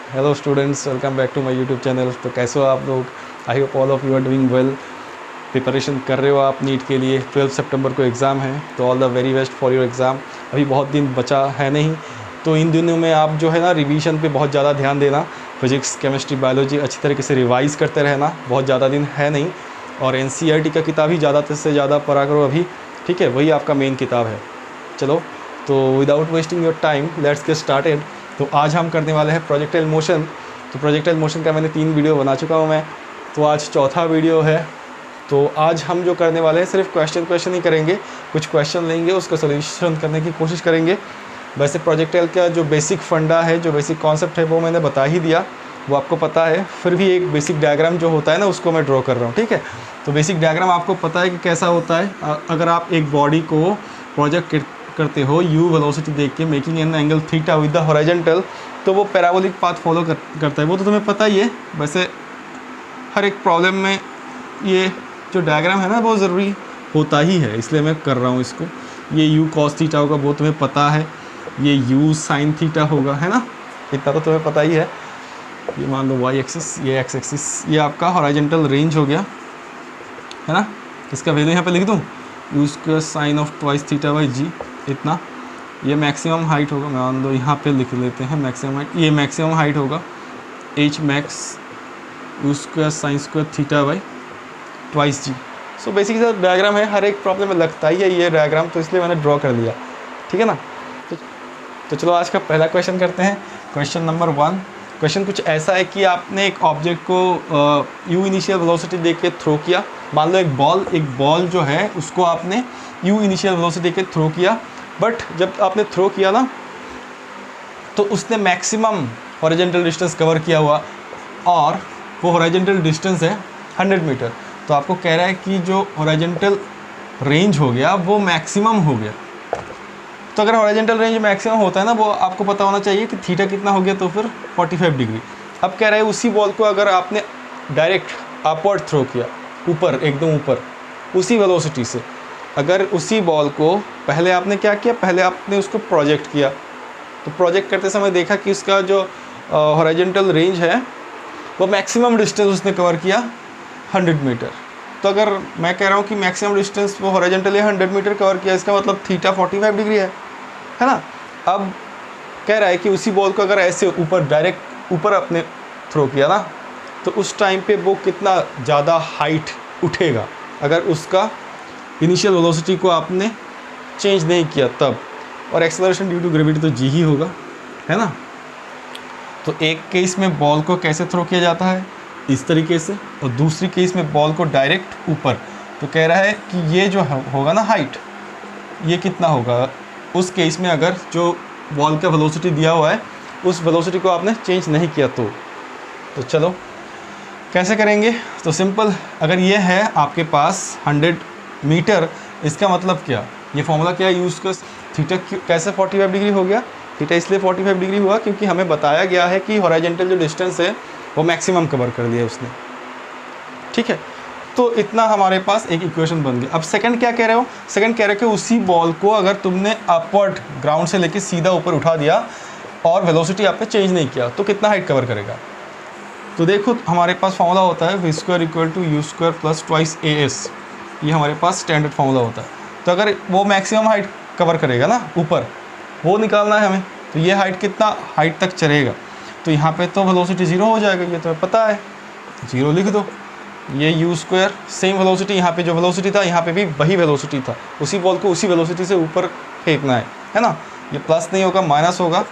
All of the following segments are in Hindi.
Hello students, welcome back to my YouTube channel. तो कैसे हो आप लोग? I hope all of you are doing well. Preparation कर रहे हो आप नीट के लिए। 12 सितंबर को एग्ज़ाम है, तो all the very best for your exam. अभी बहुत दिन बचा है नहीं, तो इन दिनों में आप जो है ना रिवीजन पे बहुत ज़्यादा ध्यान देना। फिजिक्स, केमिस्ट्री, बायोलॉजी अच्छी तरीके से रिवाइज़ करते रहना। बहुत ज़्यादा दिन है नहीं, और एनसीईआरटी का किताब ही ज़्यादा से ज़्यादा पढ़ा करो अभी, ठीक है? वही आपका मेन किताब है। चलो, तो without wasting your time let's get started. तो आज हम करने वाले हैं प्रोजेक्टाइल मोशन। तो प्रोजेक्टाइल मोशन का मैंने 3 वीडियो बना चुका हूँ मैं, तो आज चौथा वीडियो है। तो आज हम जो करने वाले हैं सिर्फ क्वेश्चन ही करेंगे। कुछ क्वेश्चन लेंगे, उसका सोल्यूशन करने की कोशिश करेंगे। वैसे प्रोजेक्टाइल का जो बेसिक फंडा है, जो बेसिक कॉन्सेप्ट है, वो मैंने बता ही दिया, वो आपको पता है। फिर भी एक बेसिक डायग्राम जो होता है ना, उसको मैं ड्रॉ कर रहा हूँ, ठीक है? तो बेसिक डायग्राम आपको पता है कि कैसा होता है। अगर आप एक बॉडी को प्रोजेक्ट करते हो यू वेलोसिटी देख के, making an angle theta with the horizontal, तो वो पैराबोलिक पाथ फॉलो करता है। वो तो तुम्हें पता ही है। वैसे हर एक प्रॉब्लम में ये जो डायग्राम है ना, वो ज़रूरी होता ही है, इसलिए मैं कर रहा हूँ इसको। ये यू कॉस थीटा होगा, वो तुम्हें पता है। ये यू साइन थीटा होगा, है ना? इतना तो तुम्हें पता ही है। ये मान लो वाई एक्सिस, ये एक्स एक्सिस, ये आपका हॉरिजॉन्टल रेंज हो गया, है ना? इसका वैल्यू यहाँ पे लिख दूँ, u square sine of twice theta by g, इतना। ये मैक्सिमम हाइट होगा, मान लो यहाँ पे लिख लेते हैं मैक्सिमम हाइट। ये मैक्सिमम हाइट होगा h max u square sine square theta by twice g. So basic diagram है, हर एक प्रॉब्लम में लगता ही है ये डायग्राम, तो इसलिए मैंने ड्रॉ कर लिया, ठीक है ना? तो चलो आज का पहला क्वेश्चन करते हैं। Question number 1। क्वेश्चन कुछ ऐसा है कि आपने एक ऑब्जेक्ट को यू इनिशियल वेलोसिटी देख के थ्रो किया। मान लो एक बॉल जो है उसको आपने यू इनिशियल वेलोसिटी के थ्रो किया, बट जब आपने थ्रो किया ना, तो उसने मैक्सिमम हॉरिजॉन्टल डिस्टेंस कवर किया हुआ, और वो हॉरिजॉन्टल डिस्टेंस है 100 मीटर। तो आपको कह रहा है कि जो हॉरिजॉन्टल रेंज हो गया वो मैक्सिमम हो गया। तो अगर हॉरिजॉन्टल रेंज मैक्सिमम होता है ना, वो आपको पता होना चाहिए कि थीटा कितना हो गया, तो फिर 45 डिग्री। अब कह रहा है उसी बॉल को अगर आपने डायरेक्ट अपवर्ड थ्रो किया, ऊपर, एकदम ऊपर, उसी वेलोसिटी से, अगर उसी बॉल को पहले आपने क्या किया, पहले आपने उसको प्रोजेक्ट किया, तो प्रोजेक्ट करते समय देखा कि उसका जो हॉरिजॉन्टल रेंज है वो मैक्सिमम डिस्टेंस उसने कवर किया 100 मीटर। तो अगर मैं कह रहा हूँ कि मैक्सिमम डिस्टेंस वो हॉरिजॉन्टली 100 मीटर कवर किया, इसका मतलब थीटा 45 डिग्री है ना? अब कह रहा है कि उसी बॉल को अगर ऐसे ऊपर, डायरेक्ट ऊपर अपने थ्रो किया ना, तो उस टाइम पे वो कितना ज़्यादा हाइट उठेगा अगर उसका इनिशियल वेलोसिटी को आपने चेंज नहीं किया तब। और एक्सेलरेशन ड्यू टू ग्रेविटी तो जी ही होगा, है ना? तो एक केस में बॉल को कैसे थ्रो किया जाता है, इस तरीके से, और दूसरी केस में बॉल को डायरेक्ट ऊपर। तो कह रहा है कि ये जो होगा ना हाइट, ये कितना होगा उस केस में अगर जो बॉल का वेलोसिटी दिया हुआ है उस वेलोसिटी को आपने चेंज नहीं किया तो चलो कैसे करेंगे। तो सिंपल, अगर ये है आपके पास 100 मीटर, इसका मतलब क्या, ये फॉर्मूला क्या यूज़ कर, थीटा कैसे 45 डिग्री हो गया? थीटा इसलिए 45 डिग्री हुआ क्योंकि हमें बताया गया है कि हॉरिजॉन्टल जो डिस्टेंस है वो मैक्सिमम कवर कर लिया उसने, ठीक है? तो इतना हमारे पास एक इक्वेशन बन गया। अब सेकंड क्या कह रहे हो? सेकंड कह रहे हो कि उसी बॉल को अगर तुमने अपवर्ड ग्राउंड से लेके सीधा ऊपर उठा दिया और वेलोसिटी आपने चेंज नहीं किया, तो कितना हाइट कवर करेगा? तो देखो, हमारे पास फॉर्मूला होता है v square equal to u square plus twice a s. ये हमारे पास स्टैंडर्ड फॉर्मूला होता है। तो अगर वो मैक्सिमम हाइट कवर करेगा ना ऊपर, वो निकालना है हमें, तो ये हाइट कितना हाइट तक चलेगा। तो यहाँ पे तो वेलोसिटी 0 हो जाएगा, ये तो पता है, 0 लिख दो। ये यू स्क्वायर, सेम वेलोसिटी, यहाँ पे जो वेलोसिटी था यहाँ पे भी वही वेलोसिटी था, उसी बॉल को उसी वेलोसिटी से ऊपर फेंकना है ना? ये प्लस नहीं होगा, माइनस होगा,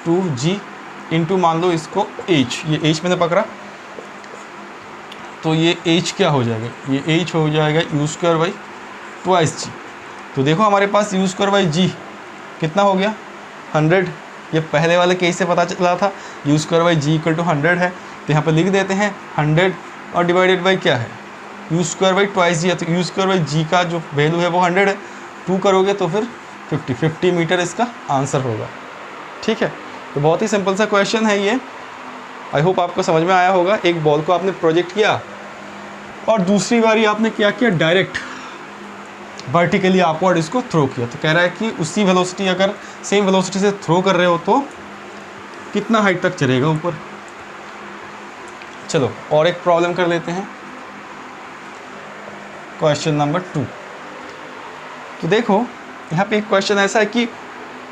2g इंटू मान लो इसको h, ये h मैंने पकड़ा, तो ये h क्या हो जाएगा, ये h हो जाएगा you square by twice g. तो देखो हमारे पास यू स्क्वायर बाई जी कितना हो गया, 100। ये पहले वाले केस से पता चला था, u square by g equal to 100 है। तो यहाँ पे लिख देते हैं 100 और डिवाइडेड बाई क्या है, यू स्क्वायर बाई ट्वाइस जी है। तो यू स्क्वायर बाई जी का जो वैल्यू है वो 100 है, 2 करोगे तो फिर 50 मीटर इसका आंसर होगा, ठीक है? तो बहुत ही सिंपल सा क्वेश्चन है ये। आई होप आपको समझ में आया होगा। एक बॉल को आपने प्रोजेक्ट किया और दूसरी बारी आपने क्या किया, डायरेक्ट वर्टिकली अपवर्ड इसको थ्रो किया। तो कह रहा है कि उसी वेलोसिटी, अगर सेम वेलोसिटी से थ्रो कर रहे हो तो कितना हाइट तक चलेगा ऊपर, चलो और एक प्रॉब्लम कर लेते हैं, क्वेश्चन नंबर 2। तो देखो यहाँ पे एक क्वेश्चन ऐसा है कि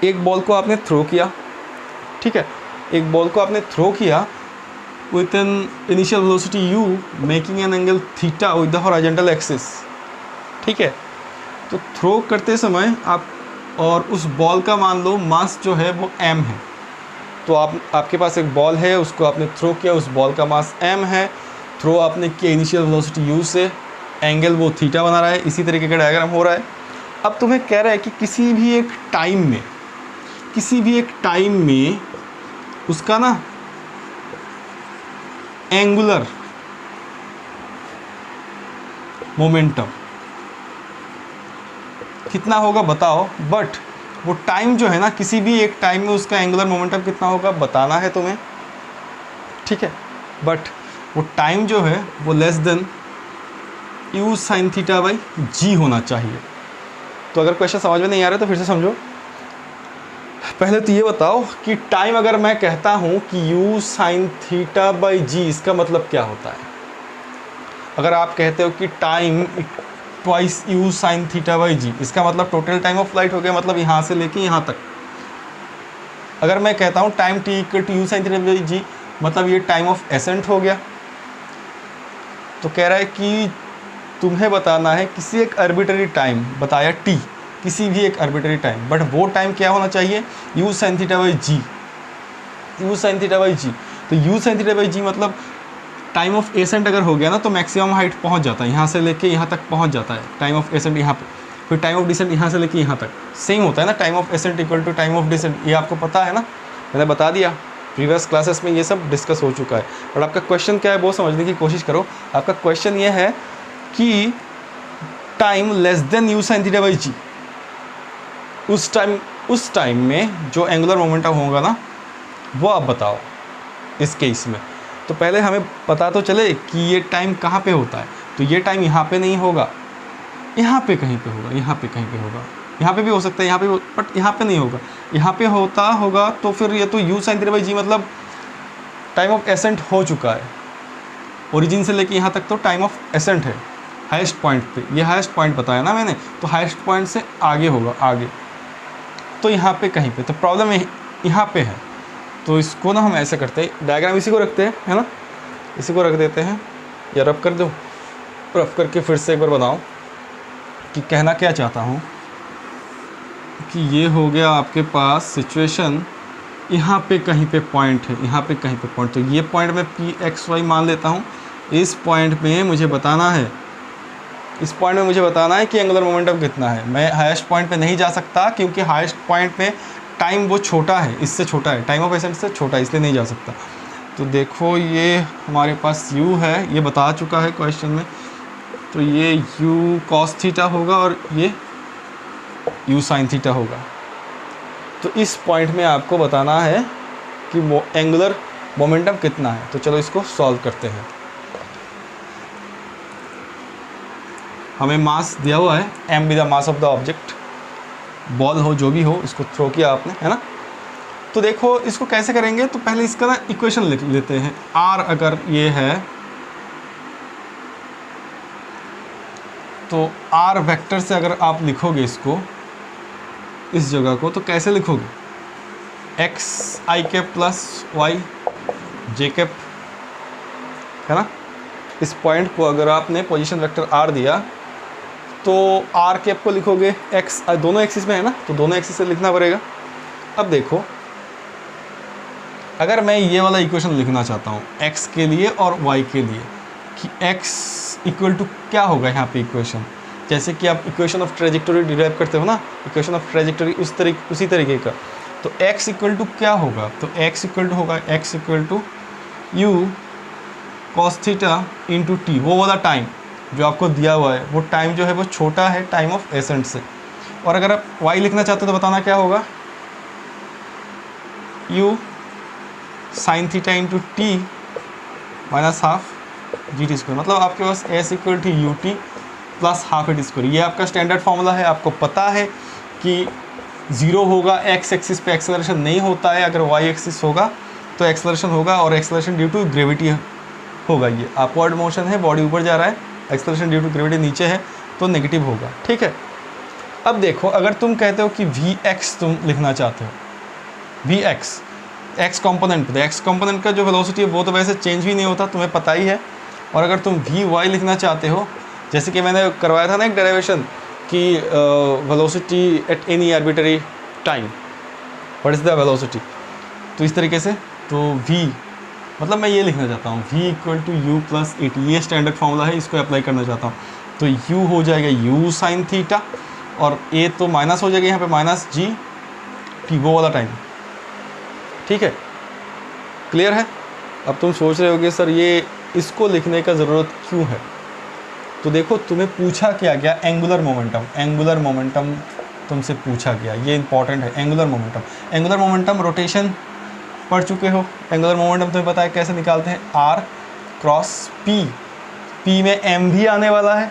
एक बॉल को आपने थ्रो किया, ठीक है, एक बॉल को आपने थ्रो किया with an initial velocity u making an angle theta with the horizontal axis, ठीक है। तो थ्रो करते समय आप और उस बॉल का मान लो मास जो है वो m है। तो आपके पास एक बॉल है, उसको आपने थ्रो किया, उस बॉल का मास m है, थ्रो आपने किया इनिशियल वेलोसिटी u से, एंगल वो थीटा बना रहा है, इसी तरीके का डायग्राम हो रहा है। अब तुम्हें कह रहा है कि किसी भी एक टाइम में उसका ना एंगुलर मोमेंटम कितना होगा बताओ। बट वो टाइम जो है ना, किसी भी एक टाइम में उसका एंगुलर मोमेंटम कितना होगा बताना है तुम्हें, ठीक है। बट वो टाइम जो है वो less than u sin theta by g होना चाहिए। तो अगर क्वेश्चन समझ में नहीं आ रहा है तो फिर से समझो। पहले तो ये बताओ कि टाइम अगर मैं कहता हूँ कि u sin theta by g, इसका मतलब क्या होता है। अगर आप कहते हो कि time twice u sin theta by g, इसका मतलब टोटल टाइम ऑफ फ्लाइट हो गया, मतलब यहाँ से लेके यहाँ तक। अगर मैं कहता हूँ time t equal to u sin theta by g, मतलब ये टाइम ऑफ एसेंट हो गया। तो कह रहा है कि तुम्हें बताना है किसी एक आर्बिट्ररी टाइम, बताया t, किसी भी एक आर्बिट्ररी टाइम, बट वो टाइम क्या होना चाहिए, u sin theta by g, u sin theta by g. तो u sin theta by g मतलब टाइम ऑफ एसेंट अगर हो गया ना तो मैक्सिमम हाइट पहुंच जाता है, यहाँ से लेके यहाँ तक पहुंच जाता है टाइम ऑफ एसेंट यहाँ पे, फिर टाइम ऑफ डिसेंट यहाँ से लेके यहाँ तक सेम होता है ना, time of ascent equal to time of descent, ये आपको पता है ना, मैंने बता दिया प्रीवियस क्लासेस में, ये सब डिस्कस हो चुका है। और आपका क्वेश्चन क्या है वो समझने की कोशिश करो। आपका क्वेश्चन ये है कि time less than u sin theta by g, उस टाइम में जो एंगुलर मोमेंटम होगा ना वो आप बताओ इस केस में। तो पहले हमें पता तो चले कि ये टाइम कहाँ पे होता है। तो ये टाइम यहाँ पे नहीं होगा, यहाँ पे कहीं पे होगा, यहाँ पे कहीं पे होगा, यहाँ पे भी हो सकता है, यहाँ पे, बट यहाँ पे नहीं होगा, यहाँ पे होगा। तो फिर ये तो u sin theta by g मतलब टाइम ऑफ एसेंट हो चुका है, ओरिजिन से लेके यहाँ तक तो टाइम ऑफ एसेंट है हाईएस्ट पॉइंट पे, ये हाईएस्ट पॉइंट बताया ना मैंने, तो हाईएस्ट पॉइंट से आगे होगा, आगे तो यहाँ पे कहीं पे। तो प्रॉब्लम यहाँ पे है। तो इसको ना हम ऐसे करते हैं, डायग्राम इसी को रखते हैं, है ना, इसी को रख देते हैं, या रफ कर दो, रफ करके फिर से एक बार बनाओ कि कहना क्या चाहता हूँ। कि ये हो गया आपके पास सिचुएशन, यहाँ पे कहीं पे पॉइंट है, यहाँ पे कहीं पे पॉइंट, तो ये पॉइंट मैं pxy मान लेता हूँ। इस पॉइंट में मुझे बताना है, इस पॉइंट में मुझे बताना है कि एंगुलर मोमेंटम कितना है। मैं हाईएस्ट पॉइंट पे नहीं जा सकता क्योंकि हाईएस्ट पॉइंट में टाइम वो छोटा है, इससे छोटा है, टाइम ऑफ एसेंट से छोटा है, इसलिए नहीं जा सकता। तो देखो ये हमारे पास u है, ये बता चुका है क्वेश्चन में, तो ये u cos थीटा होगा और ये u sin थीटा होगा। तो इस पॉइंट में आपको बताना है कि एंगुलर मोमेंटम कितना है। तो चलो इसको सॉल्व करते हैं। हमें मास दिया हुआ है m be the mass of the object, ball हो जो भी हो, इसको थ्रो किया आपने, है ना। तो देखो इसको कैसे करेंगे, तो पहले इसका ना इक्वेशन लिख लेते हैं। r अगर ये है तो r वेक्टर से अगर आप लिखोगे इसको, इस जगह को, तो कैसे लिखोगे, x i cap plus y j cap, है ना। इस पॉइंट को अगर आपने पोजीशन वेक्टर r दिया तो r कैप को लिखोगे x, दोनों एक्सिस में है ना, तो दोनों एक्सिस से लिखना पड़ेगा। अब देखो अगर मैं ये वाला इक्वेशन लिखना चाहता हूँ x के लिए और y के लिए, कि x इक्वल टू क्या होगा यहाँ पे इक्वेशन, जैसे कि आप इक्वेशन ऑफ ट्रेजेक्टरी डिराइव करते हो ना, इक्वेशन ऑफ ट्रेजेक्टरी उसी तरीके का। तो x इक्वल टू क्या होगा, तो x इक्वल टू होगा x equal to u cos theta into t, वो वाला टाइम जो आपको दिया हुआ है, वो टाइम जो है वो छोटा है टाइम ऑफ एसेंट से। और अगर आप y लिखना चाहते हो तो बताना क्या होगा, u sin theta into t minus half g t square, मतलब आपके पास s equal to u t plus half t square. ये आपका स्टैंडर्ड फार्मूला है। आपको पता है कि 0 होगा, x एक्सिस पे एक्सेलरेशन नहीं होता है, अगर y एक्सिस होगा तो एक्सेलरेशन होगा, और एक्सेलरेशन ड्यू टू ग्रेविटी होगा। ये अपवर्ड मोशन है, बॉडी ऊपर जा रहा है, एक्सेलरेशन ड्यू टू ग्रेविटी नीचे है तो नेगेटिव होगा। ठीक है, अब देखो अगर तुम कहते हो कि Vx तुम लिखना चाहते हो, Vx एक्स कंपोनेंट पे, एक्स कंपोनेंट का जो वेलोसिटी है वो तो वैसे चेंज भी नहीं होता, तुम्हें पता ही है। और अगर तुम Vy लिखना चाहते हो, जैसे कि मैंने करवाया था ना एक डेरिवेशन कि velocity at any arbitrary time, what is the velocity, तो इस तरीके से तो V मतलब मैं ये लिखना चाहता हूँ V equal to u plus a t, ये स्टैंडर्ड फार्मूला है, इसको अप्लाई करना चाहता हूँ। तो u हो जाएगा u साइन थीटा और a तो माइनस हो जाएगा यहाँ पे माइनस जी टी, वो वाला टाइम। ठीक है, क्लियर है। अब तुम सोच रहे होगे सर ये इसको लिखने का ज़रूरत क्यों है, तो देखो तुम्हें पूछा क्या गया, एंगुलर मोमेंटम, एंगुलर मोमेंटम तुमसे पूछा गया, ये इंपॉर्टेंट है। Angular momentum, angular momentum rotation पढ़ चुके हो। एंगुलर मोमेंटम तुम्हें पता है कैसे निकालते हैं, r क्रॉस p, p में m भी आने वाला है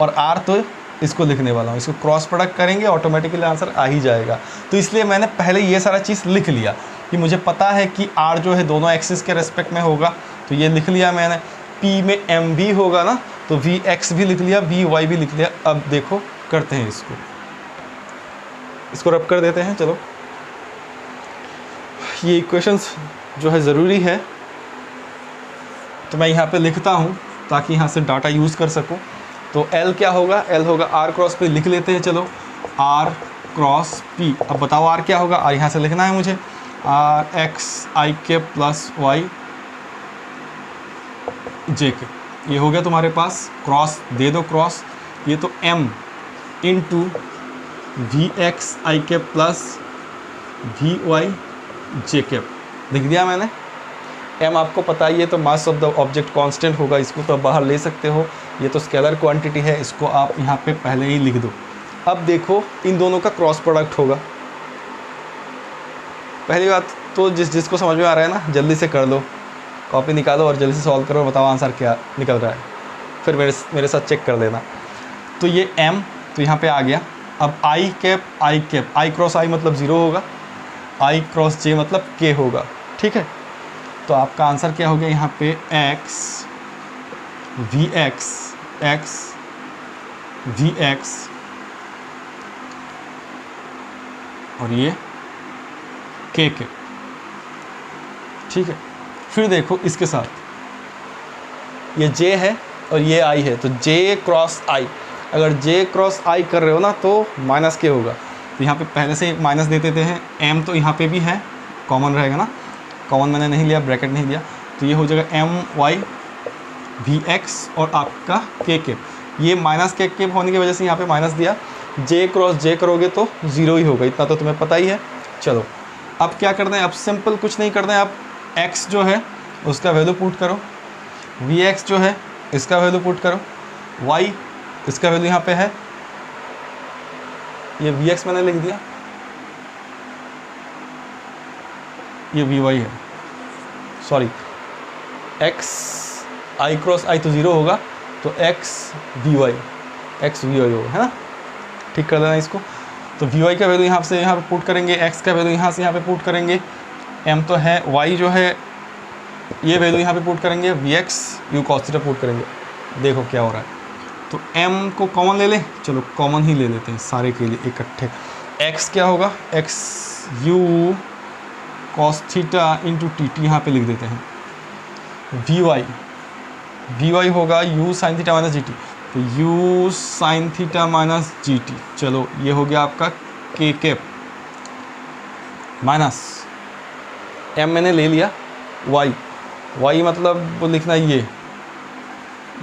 और r तो इसको लिखने वाला हूँ, इसको क्रॉस प्रोडक्ट करेंगे ऑटोमेटिकली आंसर आ ही जाएगा। तो इसलिए मैंने पहले ये सारा चीज़ लिख लिया कि मुझे पता है कि r जो है दोनों एक्सिस के रेस्पेक्ट में होगा, तो ये लिख लिया मैंने। p में m भी होगा ना, तो vx भी लिख लिया, vy भी लिख लिया। अब देखो करते हैं इसको रब कर देते हैं। चलो ये इक्वेशंस जो है ज़रूरी है, तो मैं यहाँ पे लिखता हूँ ताकि यहाँ से डाटा यूज़ कर सकूँ। तो L क्या होगा, L होगा R क्रॉस P, लिख लेते हैं। चलो R क्रॉस P, अब बताओ R क्या होगा, R यहाँ से लिखना है मुझे, R x i के प्लस y j के, ये हो गया तुम्हारे पास। क्रॉस दे दो क्रॉस, ये तो M इंटू वी एक्स आई के प्लस वी वाई जे के लिख दिया मैंने। m आपको पता ही है, तो mass of the object constant होगा, इसको तो आप बाहर ले सकते हो, ये तो स्केलर क्वांटिटी है, इसको आप यहाँ पे पहले ही लिख दो। अब देखो इन दोनों का क्रॉस प्रोडक्ट होगा। पहली बात तो जिसको समझ में आ रहा है ना जल्दी से कर लो, कॉपी निकालो और जल्दी से सॉल्व करो, बताओ आंसर क्या निकल रहा है, फिर मेरे साथ चेक कर लेना। तो ये m तो यहाँ पे आ गया। अब आई कैप, आई क्रॉस आई मतलब 0 होगा, आई क्रॉस जे मतलब k होगा। ठीक है, तो आपका आंसर क्या हो गया यहाँ पे, x v x v x और ये के। ठीक है, फिर देखो इसके साथ ये j है और ये i है, तो j क्रॉस i, अगर j क्रॉस i कर रहे हो ना तो माइनस के होगा, तो यहाँ पे पहले से माइनस दे देते हैं। m तो यहाँ पे भी है, कॉमन रहेगा ना, कॉमन मैंने नहीं लिया, ब्रैकेट नहीं दिया, तो ये हो जाएगा m y वी एक्स और आपका के। ये माइनस के होने की वजह से यहाँ पे माइनस दिया, j क्रॉस j करोगे तो 0 ही होगा, इतना तो तुम्हें पता ही है। चलो अब क्या करना है, अब सिंपल कुछ नहीं करना है, आप x जो है उसका वैल्यू पुट करो, vx जो है इसका वैल्यू पुट करो, y इसका वैल्यू यहाँ पे है, ये vx मैंने लिख दिया, ये vy है, sorry x i cross i तो 0 होगा, तो x vy होगा, है ना, ठीक कर देना इसको। तो vy का वैल्यू यहाँ से यहाँ पे पुट करेंगे, x का वैल्यू यहाँ से यहाँ पे पुट करेंगे, m तो है, y जो है ये वैल्यू यहाँ पे पुट करेंगे, vx u cos theta put करेंगे। देखो क्या हो रहा है, तो m को कॉमन ले लें, चलो कॉमन ही ले लेते हैं सारे के लिए इकट्ठे। x क्या होगा, x u cos theta into T T यहाँ पे लिख देते हैं। vy होगा u sine theta minus G T, तो u sine theta minus G T, चलो ये हो गया आपका k कैप माइनस m मैंने ले लिया, y मतलब वो लिखना ये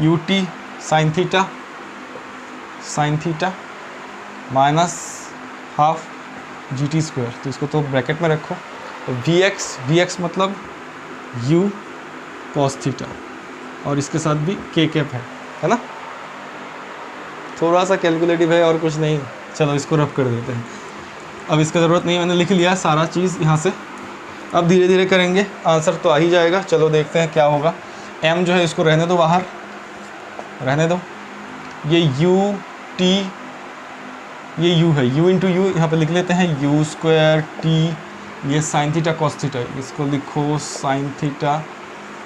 u t sine theta minus half g t square, तो इसको तो ब्रैकेट में रखो। तो vx मतलब u cos थीटा और इसके साथ भी k कैप है ना, थोड़ा सा कैलकुलेटिव है और कुछ नहीं। चलो इसको रफ कर देते हैं, अब इसका ज़रूरत नहीं, मैंने लिख लिया सारा चीज़ यहाँ से। अब धीरे धीरे करेंगे, आंसर तो आ ही जाएगा। चलो देखते हैं क्या होगा। m जो है इसको रहने दो, बाहर रहने दो, ये u t, ये u है, u इंटू यू यहाँ पे लिख लेते हैं, u स्क्वायर t, ये साइन थीटा कॉस थीटा, इसको लिखो साइन थीटा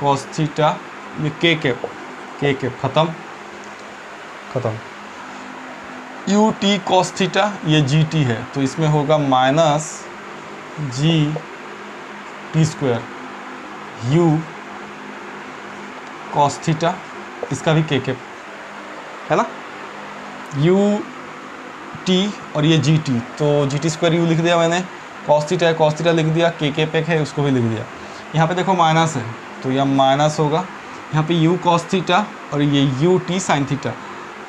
कॉस थीटा, ये के कैप ख़त्म, यू टी कॉस थीटा, ये जी टी है, तो इसमें होगा माइनस जी t square u cos theta, इसका भी के कैप है ना, यू टी और ये जी टी, तो जी टी स्क्वायर यू लिख दिया मैंने, कॉस थीटा है कॉस थीटा लिख दिया, के कैप है उसको भी लिख दिया। यहाँ पे देखो माइनस है तो यह माइनस होगा, यहाँ पे यू कॉस थीटा और ये यू टी साइन थीटा,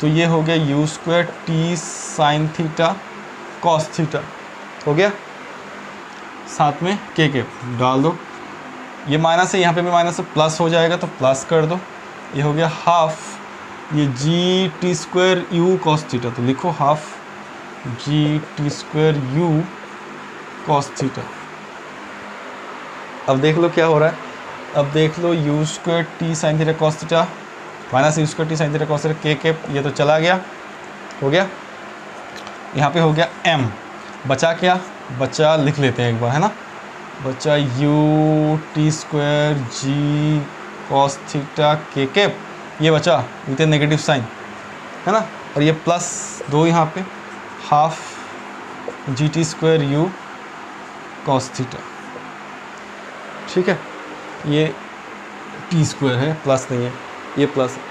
तो ये हो गया u square t sine theta cos theta हो गया, साथ में के कैप डाल दो, ये माइनस है यहाँ पे भी माइनस है, प्लस हो जाएगा तो प्लस कर दो, ये हो गया हाफ ये g t square u cos theta, तो लिखो half g t square u cos theta. अब देख लो क्या हो रहा है, अब देख लो u square t sine theta cos theta minus u square t sine theta cos theta, के कैप ये तो चला गया, हो गया, यहाँ पे हो गया m, बचा क्या, बचा लिख लेते हैं एक बार है ना, बचा u t square g cos theta के कैप, ये बचा विथ नेगेटिव साइन है ना, और ये प्लस दो यहाँ पे half g t square u cos theta, ठीक है, ये टी स्क्वायर है प्लस नहीं है, ये प्लस है।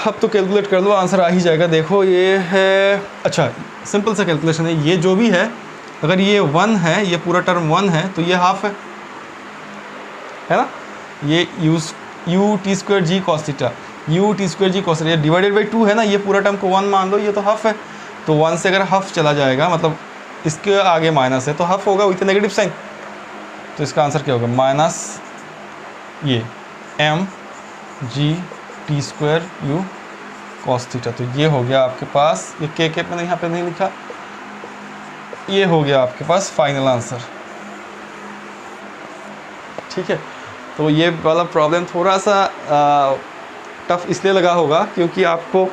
अब तो कैलकुलेट कर लो आंसर आ ही जाएगा, देखो ये है, अच्छा सिंपल सा कैलकुलेशन है, ये जो भी है अगर ये 1 है, ये पूरा टर्म 1 है तो ये हाफ है ना, ये u t square g cos theta, u t square g cos theta divided by 2 है ना, ये पूरा टर्म को 1 मान लो, ये तो हाफ है, तो 1 से अगर हाफ चला जाएगा मतलब इसके आगे माइनस है तो हाफ होगा विथ नेगेटिव साइन, तो इसका आंसर क्या होगा माइनस ये m g t square u cos theta, तो ये हो गया आपके पास, ये के कैप मैंने यहाँ पे नहीं लिखा, ये हो गया आपके पास फाइनल आंसर, ठीक है। तो ये वाला प्रॉब्लम थोड़ा सा टफ इसलिए लगा होगा क्योंकि आपको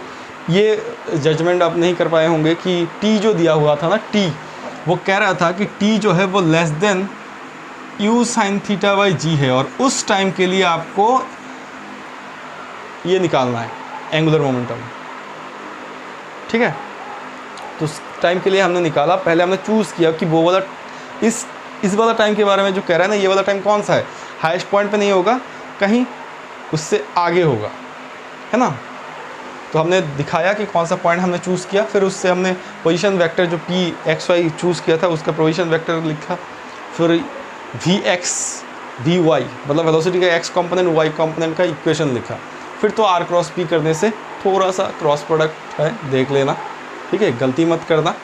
ये जजमेंट आप नहीं कर पाए होंगे कि टी जो दिया हुआ था ना, टी वो कह रहा था कि टी जो है वो less than u sine theta by g है, और उस टाइम के लिए आपको ये निकालना है एंगुलर मोमेंटम, ठीक है। तो उस टाइम के लिए हमने निकाला, पहले हमने चूज़ किया कि वो वाला इस वाला टाइम के बारे में जो कह रहा है ना, ये वाला टाइम कौन सा है, हाईएस्ट पॉइंट पे नहीं होगा, कहीं उससे आगे होगा, है ना। तो हमने दिखाया कि कौन सा पॉइंट हमने चूज़ किया, फिर उससे हमने पोजीशन वेक्टर जो पी एक्स वाई चूज़ किया था उसका पोजीशन वेक्टर लिखा, फिर वी एक्स वी वाई मतलब वेलोसिटी का एक्स कंपोनेंट वाई कंपोनेंट का इक्वेशन लिखा, फिर तो आर क्रॉस पी करने से थोड़ा सा क्रॉस प्रोडक्ट है, देख लेना, ठीक है, गलती मत करना,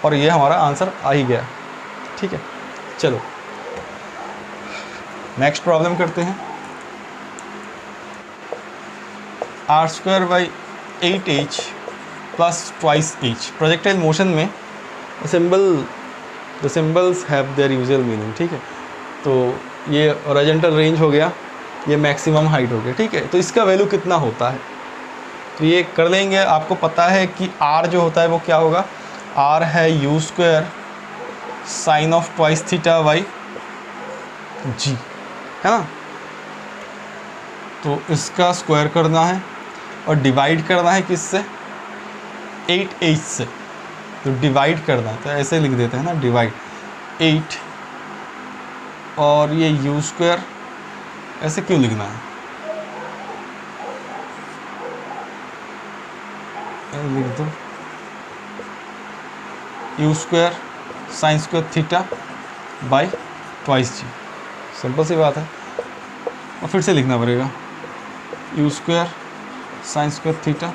और ये हमारा आंसर आ ही गया, ठीक है। चलो नेक्स्ट प्रॉब्लम करते हैं, R square by 8h plus twice h, projectile motion में the symbols have their usual meaning, ठीक है। तो ये हॉरिजॉन्टल रेंज हो गया, ये मैक्सिमम हाइट हो गया, ठीक है। तो इसका वैल्यू कितना होता है, तो ये कर लेंगे, आपको पता है कि r जो होता है वो क्या होगा, r है u square sine of twice theta by g, है ना। तो इसका स्क्वायर करना है और डिवाइड करना है किससे, 8h से, तो डिवाइड करना है, तो ऐसे लिख देते हैं ना, डिवाइड 8, और ये यू स्क्वायर ऐसे क्यों लिखना है, लिख दो u square sine square theta by twice g, simple सी बात है, और फिर से लिखना पड़ेगा u square sine square theta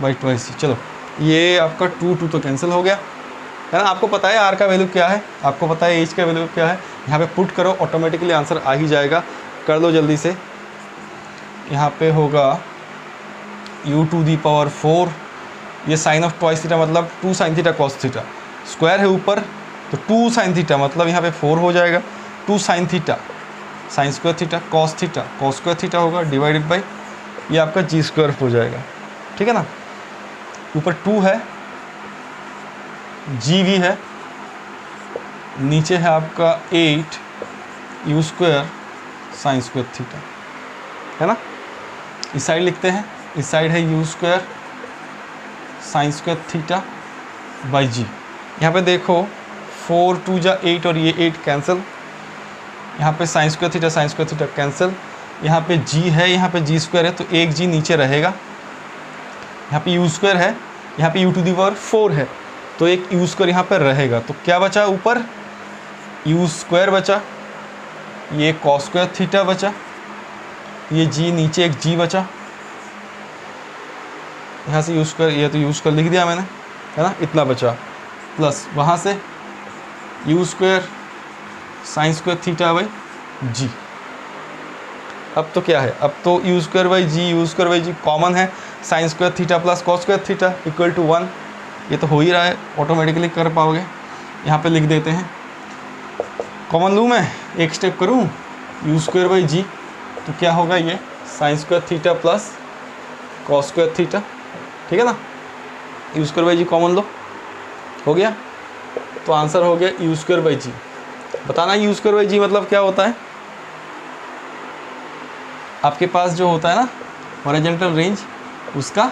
by twice g. चलो ये आपका 2 तो कैंसिल हो गया, है ना। आपको पता है आर का वैल्यू क्या है, आपको पता है एच का वैल्यू क्या है, यहाँ पे पुट करो ऑटोमेटिकली आंसर आ ही जाएगा, कर लो जल्दी से। यहाँ पे होगा u टू दी पावर 4, ये साइन ऑफ ट्वाइस थीटा मतलब 2 sign theta cos theta, square है ऊपर तो 2 साइन थीटा मतलब यहाँ पे 4 हो जाएगा, 2 sine theta sine square theta cos square theta होगा, डिवाइडेड बाई ये आपका जी स्क्वायर हो जाएगा, ठीक है ना। ऊपर 2 है, जी भी है, नीचे है आपका 8 u square sine square theta, है ना। इस साइड लिखते हैं, इस साइड है u square sine square theta by g. यहाँ पे देखो 4 2 जा 8 और ये 8 कैंसिल, यहाँ पे साइन स्क्वायर थीटा कैंसिल, यहाँ पे जी है, यहाँ पे जी स्क्वायर है, तो एक जी नीचे रहेगा। यहाँ पे यू स्क्वायर है, यहाँ पे यू टू दी पावर 4 है, तो एक यू स्क्वायर यहाँ पर रहेगा। तो क्या बचा ऊपर, यू स्क्वायर बचा, ये कॉस स्क्वायर थीटा बचा, ये जी नीचे एक जी बचा, यहाँ से यू स्क्वायर, ये तो यू स्क्वायर लिख दिया मैंने, है ना, इतना बचा, प्लस वहाँ से u square sine square theta by g. अब तो क्या है, अब तो u square by g common है, sine square theta plus cos square theta equal to 1, ये तो हो ही रहा है, ऑटोमेटिकली कर पाओगे। यहाँ पे लिख देते हैं, कॉमन लूँ मैं, एक स्टेप करूँ, यू स्क्वायर बाई जी, तो क्या होगा ये sine square theta plus cos square theta, ठीक है ना। U square by g common लो, हो गया, तो आंसर हो गया यू स्क्वायर बाई जी। बताना यू स्क्वायर बाई जी मतलब क्या होता है। आपके पास जो होता है ना हॉरिजॉन्टल रेंज, उसका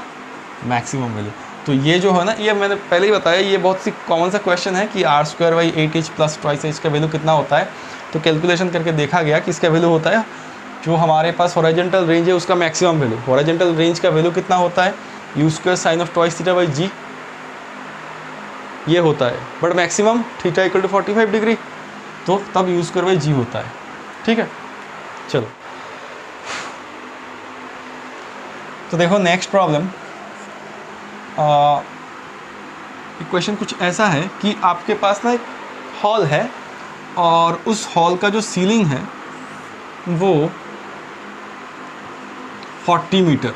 मैक्सिमम वैल्यू। तो ये जो है ना, ये मैंने पहले ही बताया, ये बहुत सी कॉमन सा क्वेश्चन है कि r square by 8h plus twice h का वैल्यू कितना होता है। तो कैलकुलेशन करके देखा गया कि इसका वैल्यू होता है जो हमारे पास हॉरिजॉन्टल रेंज है उसका मैक्सिमम वैल्यू। हॉरिजॉन्टल रेंज का वैल्यू कितना होता है, u square sine of twice theta by g, ये होता है। But maximum theta equal to 45 degree, तो तब यू स्क्वायर बाई जी होता है, ठीक है। चलो तो देखो नेक्स्ट प्रॉब्लम, इक्वेशन कुछ ऐसा है कि आपके पास ना एक हॉल है और उस हॉल का जो सीलिंग है वो 40 मीटर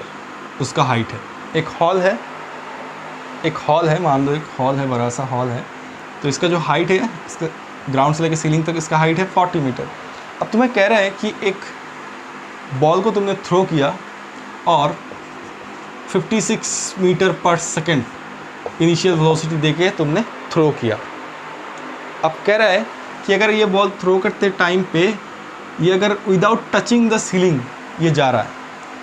उसका हाइट है। एक हॉल है, मान लो एक हॉल है, बड़ा सा हॉल है, तो इसका जो हाइट है, इसका ग्राउंड से लेकर सीलिंग तक इसका हाइट है 40 मीटर। अब तुम्हें कह रहा है कि एक बॉल को तुमने थ्रो किया और 56 मीटर पर सेकेंड इनिशियल वेलोसिटी देके तुमने थ्रो किया। अब कह रहा है कि अगर ये बॉल थ्रो करते टाइम पे ये अगर विदाउट टचिंग द सीलिंग ये जा रहा है,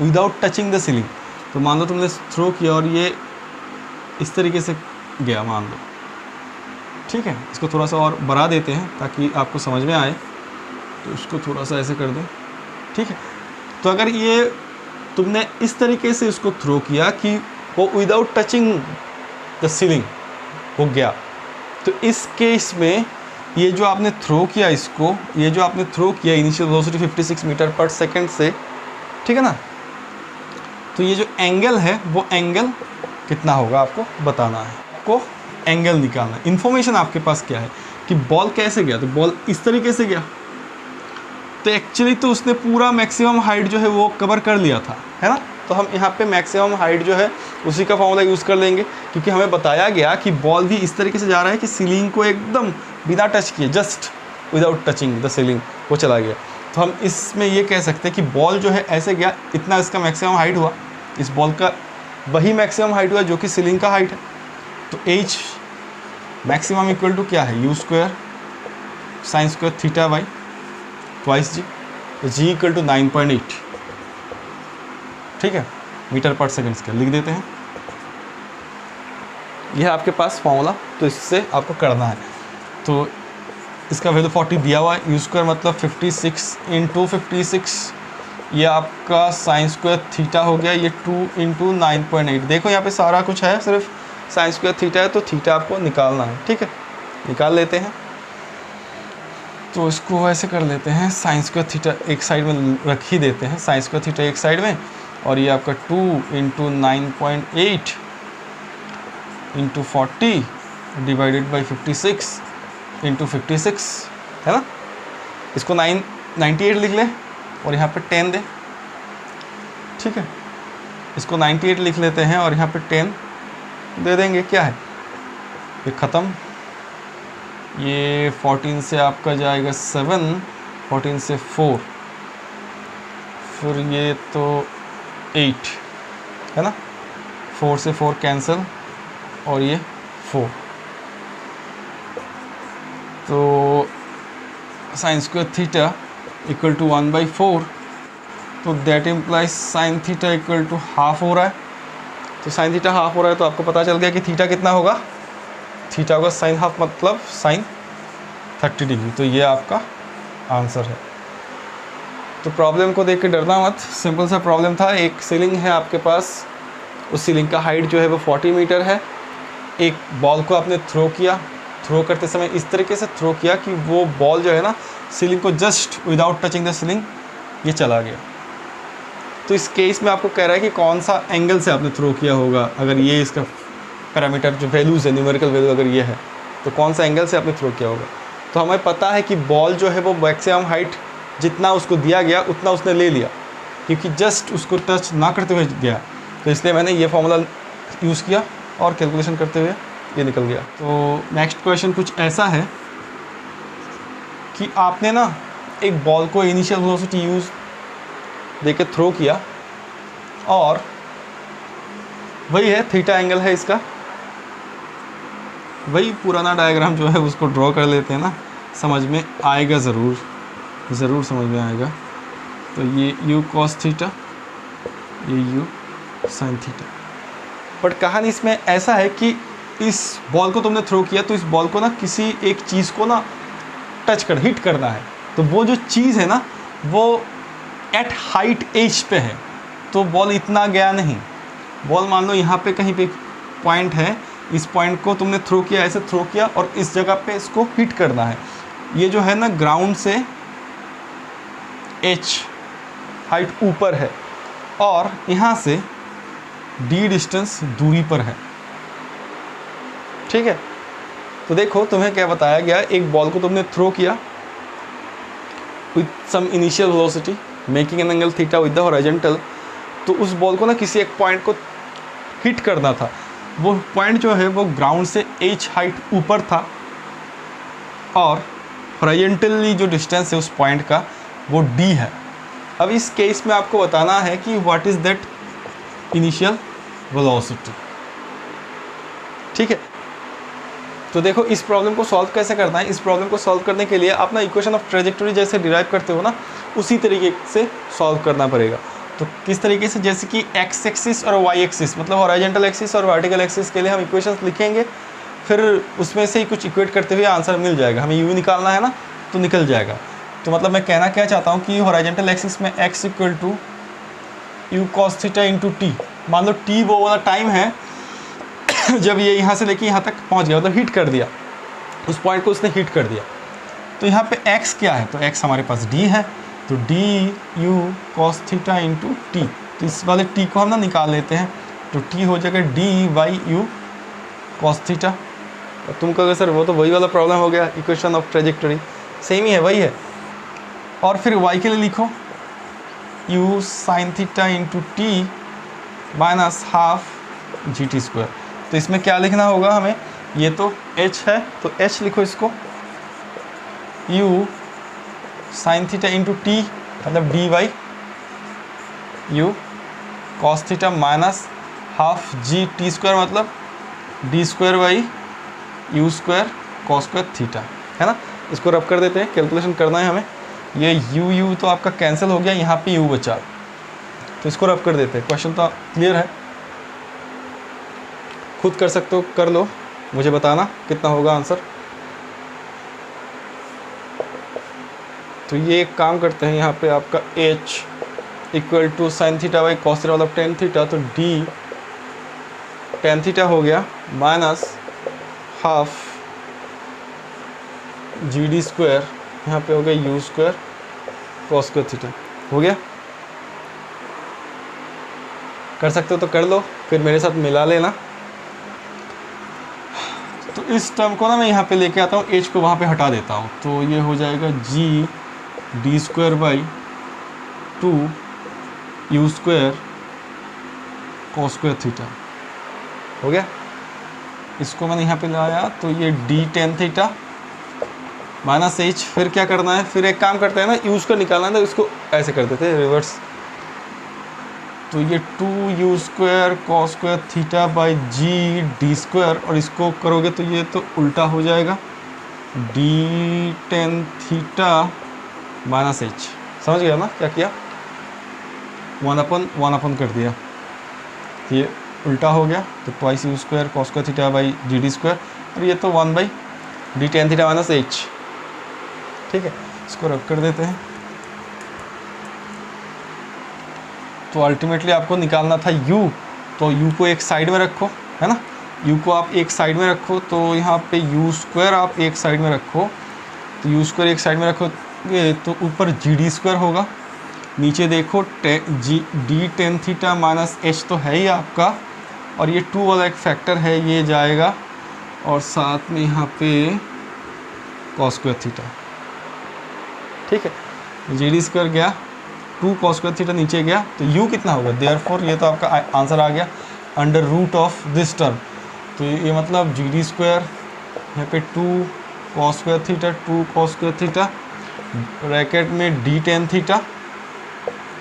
विदाउट टचिंग द सीलिंग, तो मान लो तुमने थ्रो किया और ये इस तरीके से गया, मान लो, ठीक है। इसको थोड़ा सा और बढ़ा देते हैं ताकि आपको समझ में आए, तो इसको थोड़ा सा ऐसे कर दें, ठीक है। तो अगर ये तुमने इस तरीके से इसको थ्रो किया कि वो विदाउट टचिंग द सीलिंग हो गया, तो इस केस में ये जो आपने थ्रो किया, इसको ये जो आपने थ्रो किया इनिशियल वेलोसिटी 56 मीटर पर सेकंड से, ठीक है ना, तो ये जो एंगल है वो एंगल कितना होगा आपको बताना है, आपको एंगल निकालना है। इन्फॉर्मेशन आपके पास क्या है कि बॉल कैसे गया, तो बॉल इस तरीके से गया, तो एक्चुअली तो उसने पूरा मैक्सिमम हाइट जो है वो कवर कर लिया था, है ना। तो हम यहाँ पे मैक्सिमम हाइट जो है उसी का फॉर्मूला यूज़ कर लेंगे, क्योंकि हमें बताया गया कि बॉल भी इस तरीके से जा रहा है कि सीलिंग को एकदम बिना टच किए, just without touching the ceiling वो चला गया। तो हम इसमें ये कह सकते हैं कि बॉल जो है ऐसे गया, इतना इसका मैक्सिमम हाइट हुआ, इस बॉल का वही मैक्सिमम हाइट हुआ जो कि सीलिंग का हाइट है। तो एच मैक्सिमम इक्वल टू क्या है, u square sine square theta by twice g, तो जी इक्वल टू 9.8, ठीक है, मीटर पर सेकेंड स्क्वायर लिख देते हैं। यह है आपके पास फॉर्मूला, तो इससे आपको करना है। तो इसका वैल्यू 40 दिया हुआ है, यू स्क्वायर मतलब 56 इंटू 56, ये आपका साइन स्क्वायर थीटा हो गया, ये 2 इंटू 9.8। देखो यहाँ पे सारा कुछ है, सिर्फ साइन स्क्वायर थीटा है, तो थीटा आपको निकालना है, ठीक है, निकाल लेते हैं। तो इसको ऐसे कर लेते हैं, साइन स्क्वायर थीटा एक साइड में रख ही देते हैं, साइन स्क्वायर थीटा एक साइड में, और ये आपका 2 into 9.8 into 40 divided by 56 into 56, है ना। इसको 98 लिख ले और यहाँ पे 10 दे, ठीक है। इसको 98 लिख लेते हैं और यहाँ पे 10 दे देंगे, क्या है ये ख़त्म। ये 14 से आपका जाएगा 7, 14 से 4, फिर ये तो 8, है ना, 4 से 4 कैंसिल और ये 4, तो sine square theta equal to 1/4, तो that implies sine theta equal to half हो रहा है। तो साइन थीटा हाफ हो रहा है तो आपको पता चल गया कि थीटा कितना होगा, थीटा होगा साइन हाफ मतलब साइन 30 डिग्री। तो ये आपका आंसर है। तो प्रॉब्लम को देख के डरना मत, सिंपल सा प्रॉब्लम था। एक सीलिंग है आपके पास, उस सीलिंग का हाइट जो है वो 40 मीटर है। एक बॉल को आपने थ्रो किया, थ्रो करते समय इस तरीके से थ्रो किया कि वो बॉल जो है ना सीलिंग को just without touching the ceiling ये चला गया। तो इस केस में आपको कह रहा है कि कौन सा एंगल से आपने थ्रो किया होगा। अगर ये इसका पैरामीटर जो वैल्यूज़ है, न्यूमेरिकल वैल्यू अगर ये है, तो कौन सा एंगल से आपने थ्रो किया होगा। तो हमें पता है कि बॉल जो है वो मैक्सिमम हाइट जितना उसको दिया गया उतना उसने ले लिया, क्योंकि जस्ट उसको टच ना करते हुए गया। तो इसलिए मैंने ये फॉर्मूला यूज़ किया और कैलकुलेशन करते हुए ये निकल गया। तो नेक्स्ट क्वेश्चन कुछ ऐसा है कि आपने ना एक बॉल को इनिशियल वेलोसिटी यूज़ देके थ्रो किया, और वही है थीटा एंगल है इसका। वही पुराना डायग्राम जो है उसको ड्रॉ कर लेते हैं ना, समझ में आएगा, ज़रूर समझ में आएगा। तो ये u cos थीटा, ये u sin थीटा। बट कहानी इसमें ऐसा है कि इस बॉल को तुमने थ्रो किया, तो इस बॉल को ना किसी एक चीज़ को ना हिट करना है। तो वो जो चीज़ है ना वो एट हाइट एज पे है, तो बॉल इतना गया नहीं। बॉल मान लो यहाँ पे कहीं पे पॉइंट है, इस पॉइंट को तुमने थ्रो किया, ऐसे थ्रो किया और इस जगह पे इसको हिट करना है। ये जो है ना ग्राउंड से h हाइट ऊपर है और यहाँ से d डिस्टेंस दूरी पर है, ठीक है। तो देखो तुम्हें क्या बताया गया, एक बॉल को तुमने थ्रो किया with some initial velocity making an angle theta with the horizontal. तो उस बॉल को ना किसी एक पॉइंट को हिट करना था। वो पॉइंट जो है वो ग्राउंड से h हाइट ऊपर था और हॉरिजॉन्टली जो डिस्टेंस है उस पॉइंट का वो d है। अब इस केस में आपको बताना है कि what is that initial velocity, ठीक है। तो देखो इस प्रॉब्लम को सॉल्व कैसे करना है। इस प्रॉब्लम को सॉल्व करने के लिए आप ना इक्वेशन ऑफ ट्रेजेक्टरी जैसे डिराइव करते हो ना, उसी तरीके से सॉल्व करना पड़ेगा। तो किस तरीके से, जैसे कि एक्स एक्सिस और वाई एक्सिस मतलब हॉरिजॉन्टल एक्सिस और वर्टिकल एक्सिस के लिए हम इक्वेशंस लिखेंगे, फिर उसमें से ही कुछ इक्वेट करते हुए आंसर मिल जाएगा। हमें यू निकालना है ना, तो निकल जाएगा। तो मतलब मैं कहना क्या चाहता हूँ कि हॉरिजॉन्टल एक्सिस में x equal to u cos theta into t. मान लो t वो वाला टाइम है जब ये यहाँ से लेके यहाँ तक पहुँच गया, मतलब हिट कर दिया, उस पॉइंट को उसने हिट कर दिया। तो यहाँ पे x क्या है, तो x हमारे पास d है, तो D you cos theta into T. तो इस वाले t को हम ना निकाल लेते हैं, तो t हो जाएगा D y u cos theta. तुम कहोगे सर वो तो वही वाला प्रॉब्लम हो गया, इक्वेशन ऑफ ट्रेजेक्टरी सेम ही है, वही है। और फिर y के लिए लिखो u sine theta into t minus half g t square. तो इसमें क्या लिखना होगा हमें, ये तो h है तो h लिखो इसको, u sine theta into t मतलब d y u cos theta minus half g t square मतलब d square by u square cos square theta, है ना। इसको रब कर देते हैं, कैलकुलेशन करना है हमें। ये यू तो आपका कैंसिल हो गया, यहाँ पे यू बचा, तो इसको रब कर देते हैं। क्वेश्चन तो क्लियर है, खुद कर सकते हो, कर लो, मुझे बताना कितना होगा आंसर। तो ये एक काम करते हैं, यहाँ पे आपका h equal to sine theta by cos theta मतलब टेन थीटा, तो d टेन थीटा हो गया minus half g d square, यहाँ पे हो गया u square cos square theta. हो गया, कर सकते हो तो कर लो, फिर मेरे साथ मिला लेना। तो इस टर्म को ना मैं यहाँ पे लेके आता हूँ, h को वहाँ पे हटा देता हूँ, तो ये हो जाएगा जी d square by two u square cos square theta. हो गया, इसको मैंने यहाँ पे लाया, तो ये D tan theta minus h। फिर क्या करना है, फिर एक काम करते हैं ना, यू स्क्वायर निकालना है तो इसको ऐसे कर देते हैं रिवर्स। तो ये two u square cos square theta by g d square, और इसको करोगे तो ये तो उल्टा हो जाएगा, d tan theta minus h. समझ गया ना क्या किया, 1/1 कर दिया, ये उल्टा हो गया तो twice you square cos square theta by g d square, और ये तो 1/d tan theta minus H. ठीक है, इसको रब कर देते हैं। तो अल्टीमेटली आपको निकालना था u, तो u को एक साइड में रखो, है ना, u को आप एक साइड में रखो, तो यहाँ पे u स्क्वायर आप एक साइड में रखो, तो u स्क्वायर एक साइड में रखोगे तो ऊपर जी डी स्क्वायर होगा, नीचे देखो D tan theta minus H तो है ही आपका, और ये 2 वाला एक फैक्टर है ये जाएगा, और साथ में यहाँ पे कॉस स्क्वायर थीटा। ठीक है, जी डी स्क्वायर गया, 2 कॉस स्क्वायर थीटा नीचे गया, तो u कितना होगा, देयरफॉर ये तो आपका आंसर आ गया under root of this term. तो ये मतलब जी डी स्क्वायर यहाँ पे 2 cos square theta 2 cos square theta bracket में d tan theta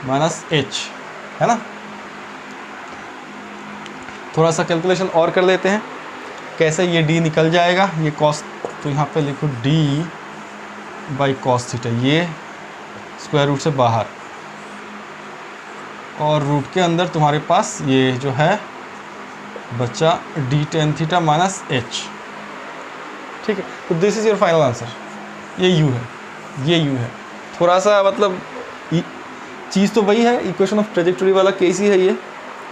minus h, है ना। थोड़ा सा कैलकुलेशन और कर लेते हैं, कैसे ये d निकल जाएगा, ये कॉस, तो यहाँ पे लिखो d बाई कॉस थीटा, ये स्क्वायर रूट से बाहर, और रूट के अंदर तुम्हारे पास ये जो है बच्चा D tan theta minus H. ठीक है, तो this is your final answer, ये u है, ये u है। थोड़ा सा मतलब चीज़ तो वही है, इक्वेशन ऑफ ट्रेजेक्टरी वाला केस ही है ये,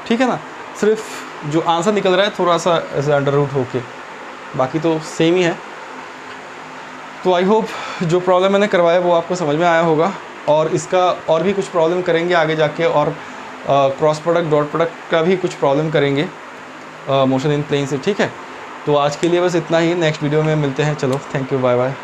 ठीक है ना, सिर्फ जो आंसर निकल रहा है थोड़ा सा ऐसे अंडर रूट होके, बाकी तो सेम ही है। तो आई होप जो प्रॉब्लम मैंने करवाया वो आपको समझ में आया होगा, और इसका और भी कुछ प्रॉब्लम करेंगे आगे जाके, और क्रॉस प्रोडक्ट डॉट प्रोडक्ट का भी कुछ प्रॉब्लम करेंगे मोशन इन प्लेन से। ठीक है, तो आज के लिए बस इतना ही, नेक्स्ट वीडियो में मिलते हैं। चलो, थैंक यू, बाय बाय।